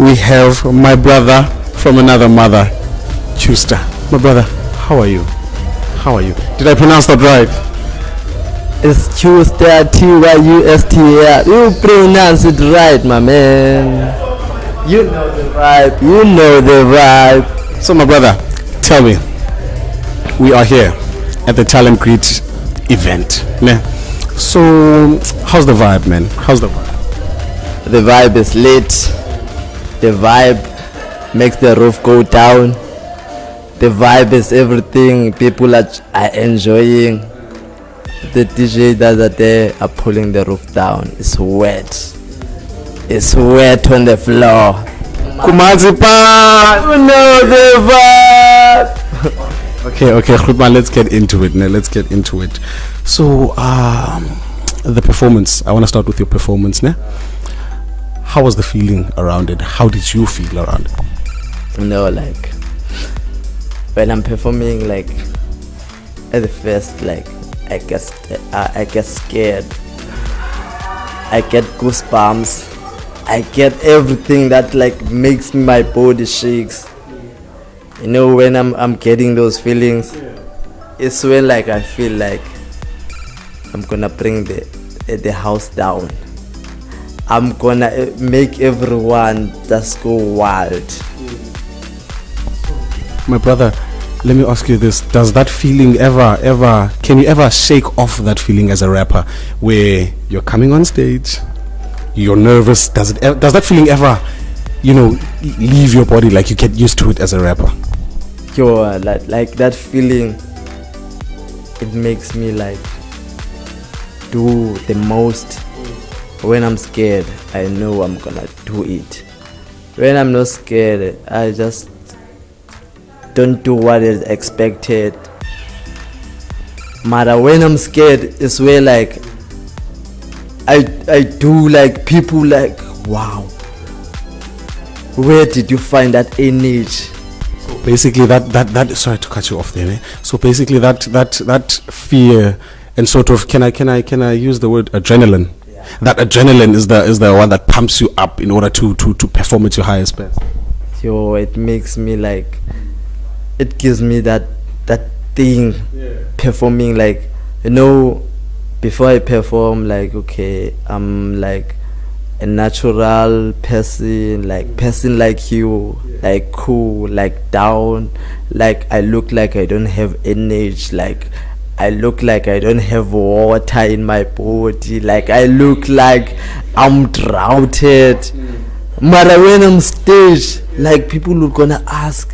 we have my brother from another mother, Tyuster. My brother, how are you? How are you? Did I pronounce that right? It's Tyuster, Tyuster. You pronounce it right, my man. You know the vibe. You know the vibe. So, my brother, tell me, we are here at the Talent Greet event. Ne? So, how's the vibe, man? How's the vibe? The vibe is lit. The vibe makes the roof go down. The vibe is everything. People are enjoying. The DJ that are there are pulling the roof down. It's wet. It's wet on the floor. Kumazi pa! You know the vibe. Okay, Khutman, let's get into it. Let's get into it. So, the performance. I want to start with your performance. Ne? How was the feeling around it? How did you feel around it? Like when I'm performing, like at the first, like I get scared. I get goosebumps. I get everything that like makes my body shakes. When I'm getting those feelings, it's when like I feel like I'm gonna bring the house down. I'm gonna make everyone just go wild. My brother, let me ask you this: does that feeling can you ever shake off that feeling as a rapper, where you're coming on stage, you're nervous? Does that feeling ever, leave your body? Like you get used to it as a rapper? Like that feeling, it makes me like do the most. When I'm scared, I know I'm gonna do it. When I'm not scared, I just don't do what is expected. But when I'm scared, it's where like I do like people like, wow, where did you find that energy? So basically that sorry to cut you off there. So basically that fear and sort of can I use the word adrenaline? Yeah. That adrenaline is the one that pumps you up in order to perform at your highest best. It makes me like, it gives me that thing. Yeah. Performing, like, before I perform, like, okay, I'm like a natural person like you. Yeah. Like cool, like down, like I look like I don't have energy, like I look like I don't have water in my body, like I look like I'm droughted. But when I'm stage, like people are gonna ask,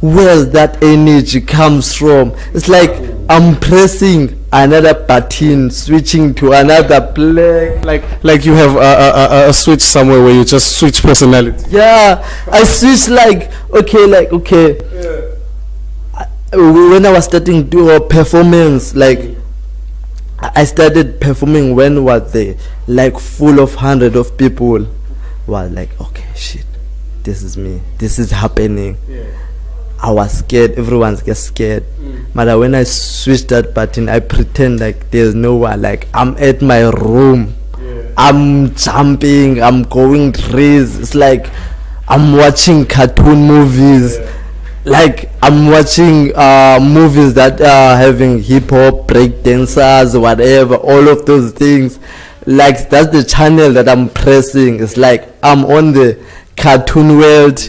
where's that energy comes from? It's like I'm pressing another button, switching to another play. Like you have a switch somewhere where you just switch personality. Yeah, I switch like okay. Yeah. When I was starting to do a performance, like I started performing when was they like full of 100 of people. Was like, okay, shit, this is me. This is happening. Yeah. I was scared. Everyone gets scared. But when I switch that button, I pretend like there's no one. Like I'm at my room. Yeah. I'm jumping. I'm going crazy. It's like I'm watching cartoon movies. Yeah. Like I'm watching movies that are having hip hop, break dancers, whatever, all of those things. Like that's the channel that I'm pressing. It's like I'm on the cartoon world.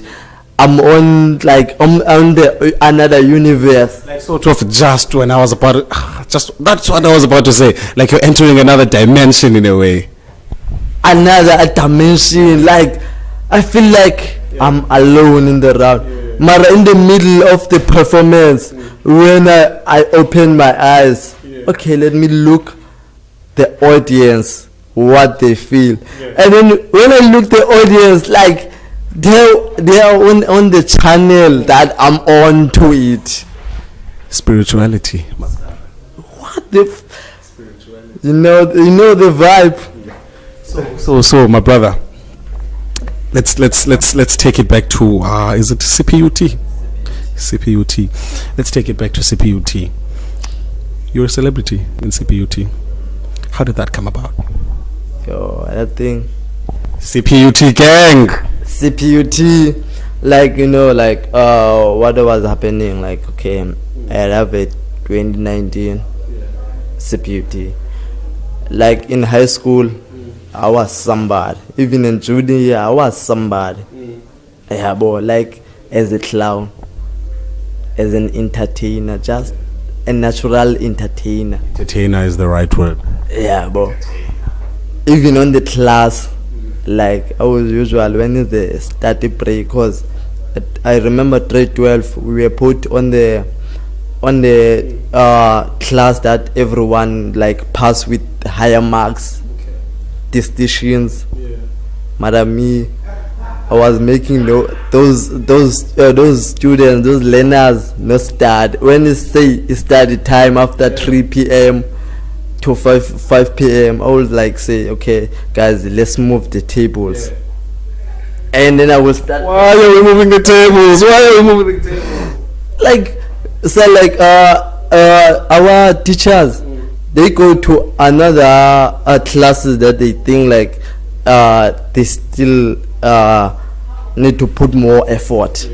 I'm on the another universe. Like sort of just when I was about that's what I was about to say. Like you're entering another dimension in a way. Another dimension. Like I feel like I'm alone in the round. But in the middle of the performance, when I open my eyes, okay, let me look the audience, what they feel. And then when I look the audience, like they are on the channel that I'm on to it. Spirituality. What the spirituality? You know the vibe. So my brother, let's take it back to is it CPUT? CPUT. Let's take it back to CPUT. You're a celebrity in CPUT. How did that come about? That thing. CPUT gang. CPUT, like like what was happening, like okay, I have a 2019 CPUT. Like in high school, I was somebody. Even in junior year, I was somebody. Yeah, but like as a clown, as an entertainer, just a natural entertainer. Entertainer is the right word. Yeah, but even on the class, like I was usual when it's the study break, cause I remember grade 12 we were put on the class that everyone like pass with higher marks, distinctions. Madam me, I was making those students, those learners no start. When it say it study time after 3 p.m. to 5 p.m. I would like say, okay guys, let's move the tables. And then I will start. Why are we moving the tables? Like so, like our teachers, they go to another classes that they think like they still need to put more effort.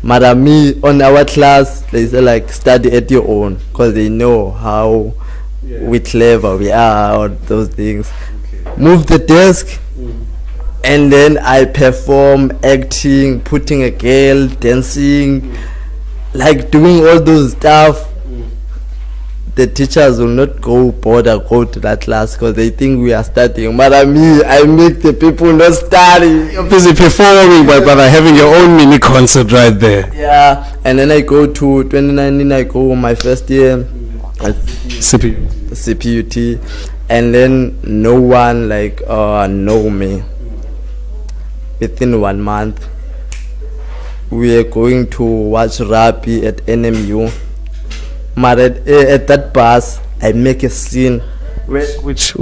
Madam me, on our class, they say like study at your own, because they know how we clever we are, or those things. Move the desk, and then I perform, acting, putting a girl, dancing, like doing all those stuff. The teachers will not go to that class because they think we are studying. But I make the people not study. You're busy performing, my brother, having your own mini concert right there. Yeah, and then I go to 2019. I go my first year at CPUT, and then no one like know me. Within 1 month, we are going to watch rugby at NMU. But at that bus, I make a scene. Which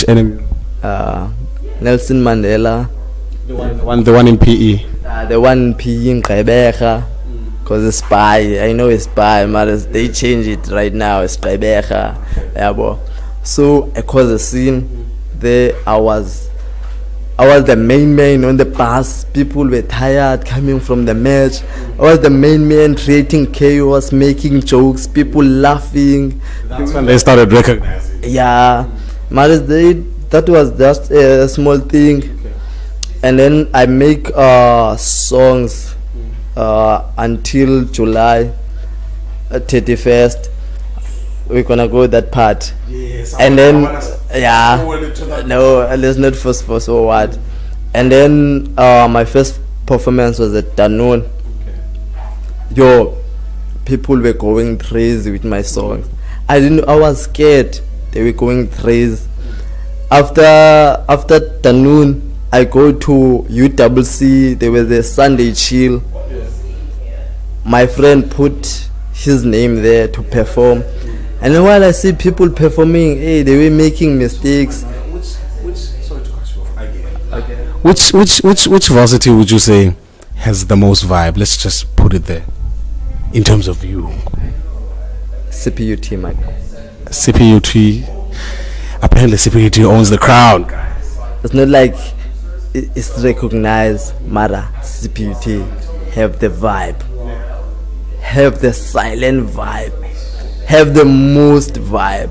enemy? Nelson Mandela. The one in PE. The one in PE in Gqeberha. Because it's spy. I know it's spy, but they change it right now. It's Gqeberha. Yeah, boy. So I caused a scene. There I was the main man on the bus. People were tired coming from the match. I was the main man creating chaos, making jokes, people laughing. That's when they started recognizing. Yeah, but that was just a small thing. And then I make songs until July 31st. We're gonna go that part. Yes, and then no, let's not first forward. And then my first performance was at Danone. Yo, people were going crazy with my songs. I was scared. They were going crazy. After Danone, I go to UWC. There was a Sunday chill. My friend put his name there to perform. And then while I see people performing, they were making mistakes. Which varsity would you say has the most vibe? Let's just put it there. In terms of you. CPUT, man. CPUT. Apparently CPUT owns the crown. It's not like it's recognized. Mara, CPUT have the vibe. Have the silent vibe. Have the most vibe.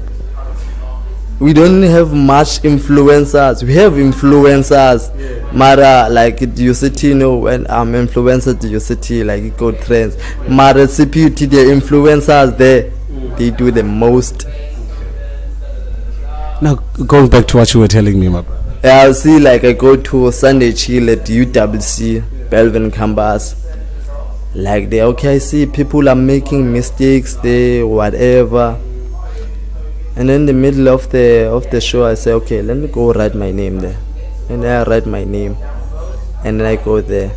We don't have much influencers. We have influencers. Mara, like at UCT, when I'm influencer to UCT, like it go trends. Mara, CPUT, the influencers there, they do the most. Now, going back to what you were telling me, my brother. Yeah, I see, like I go to Sunday chill at UWC, Belvin campus. Like they okay, I see people are making mistakes there, whatever. And in the middle of the show, I say, okay, let me go write my name there. And then I write my name, and then I go there,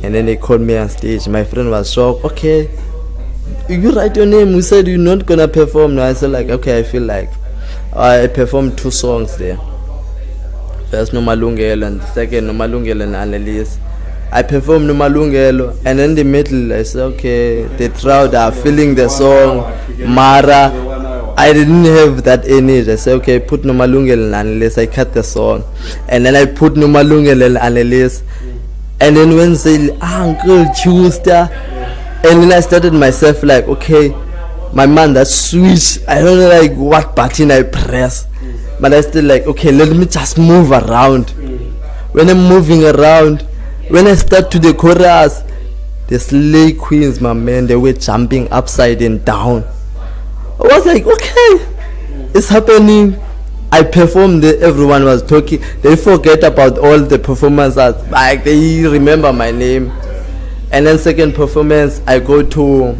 and then they called me on stage. My friend was shocked. Okay, you write your name. We said you're not gonna perform. Now I said like, okay, I feel like I performed 2 songs there. First Nomalungelo and second Nomalungelo and Annalise. I performed Nomalungelo, and in the middle I said, okay, the crowd are feeling the song. Mara, I didn't have that energy. I said, okay, put Nomalungelo and Annalise. I cut the song, and then I put Nomalungelo and Annalise, And then when say Uncle Tyuster, and then I started myself like, okay, my man, that switch, I don't know like what button I press, but I still like, okay, let me just move around. When I'm moving around, when I start to the chorus, the slay queens, my man, they were jumping upside and down. I was like, okay, it's happening. I performed there, everyone was talking. They forget about all the performances, like they remember my name. And then second performance, I go to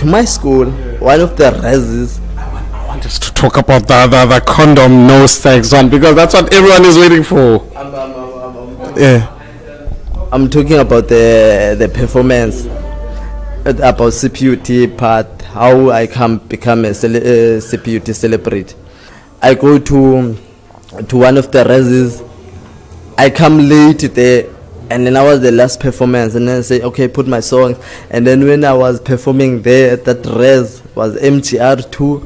my school, one of the reses. I want us to talk about the condom no sex one, because that's what everyone is waiting for. Yeah. I'm talking about the performance, about CPUT part, how I can become a CPUT celebrity. I go to one of the reses. I come late there, and then I was the last performance, and then I say, okay, put my songs. And then when I was performing there, that res was MGR2.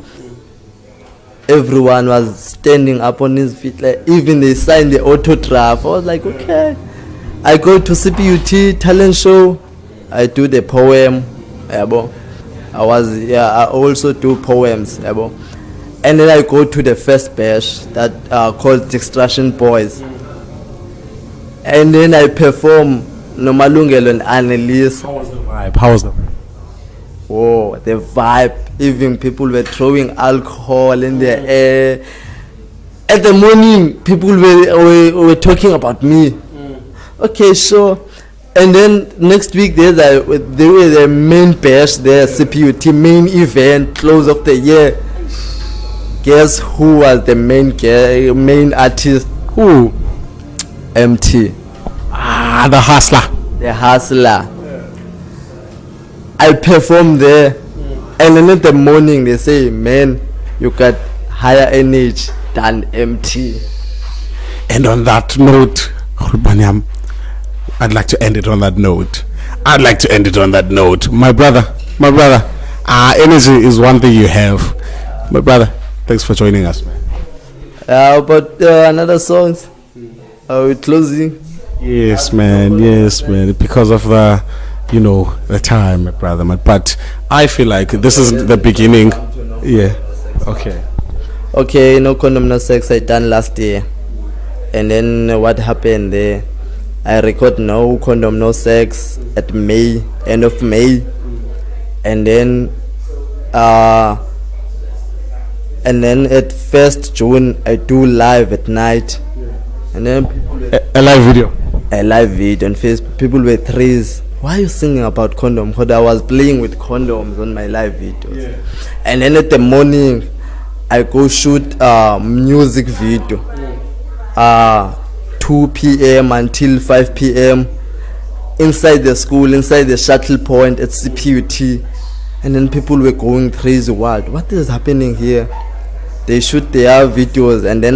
Everyone was standing up on his feet, like even they signed the autograph. I was like, okay. I go to CPUT talent show. I do the poem. I also do poems. And then I go to the first bash that called Distraction Boys. And then I perform Nomalungelo and Annalise. How was the vibe? Oh, the vibe. Even people were throwing alcohol in the air. At the morning, people were talking about me. Okay, sure. And then next week, they were the main bash, the CPUT main event, close of the year. Guess who was the main artist? Who? MT. The hustler. The hustler. I performed there, and then in the morning they say, man, you got higher energy than MT. And on that note, I'd like to end it on that note. My brother, energy is one thing you have. My brother, thanks for joining us, man. About another songs, are we closing? Yes, man. Because of the time, my brother. But I feel like this is the beginning. Yeah. Okay, no condom, no sex I done last year. And then what happened there? I record no condom, no sex at end of May. And then at 1st June I do live at night. And then a live video on Facebook. People were threes. Why are you singing about condom? Because I was playing with condoms on my live videos. Yeah. And then at the morning I go shoot music video. 2 p.m. until 5 p.m. inside the school, inside the shuttle point at CPUT. And then people were going crazy. What is happening here? They shoot their videos, and then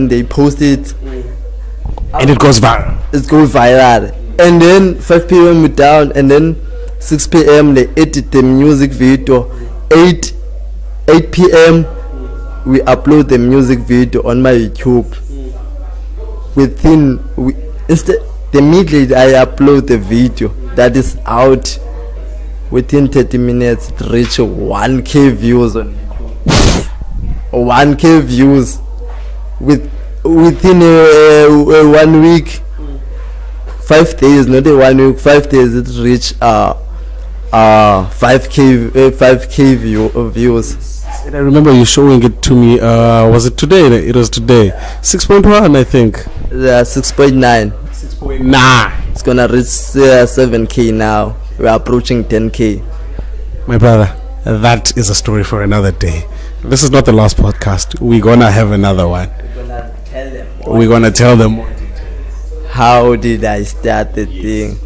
they post it, and it goes viral. And then 5 p.m. we down, and then 6 p.m. they edit the music video. 8 p.m. we upload the music video on my YouTube. Immediately I upload the video that is out. Within 30 minutes it reached 1K views on YouTube. 1K views within 1 week. 5 days, not a 1 week, 5 days it reached 5K views. And I remember you showing it to me. Was it today? It was today. 6.1, I think. 6.9. 6.9. It's gonna reach 7K now. We're approaching 10K. My brother, that is a story for another day. This is not the last podcast. We're gonna have another one. We're gonna tell them more. How did I start the thing?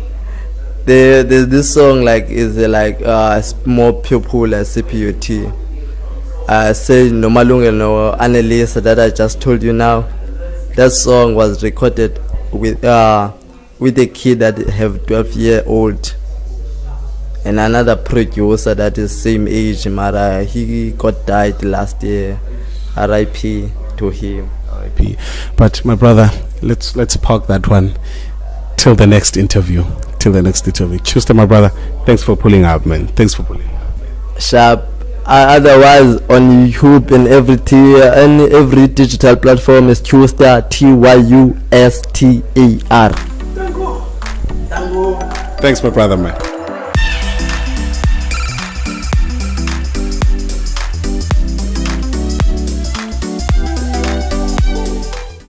This song is more popular CPUT. Say Nomalungelo Annalise that I just told you now. That song was recorded with a kid that have 12-year-old, and another producer that is same age. Mara, he died last year. R.I.P. to him. R.I.P. But my brother, let's park that one. till the next interview. Tyuster, my brother, thanks for pulling up, man. Thanks for pulling up. Sharp. Otherwise, on YouTube and every digital platform is Tyuster, Tyuster. Thanks, my brother, man.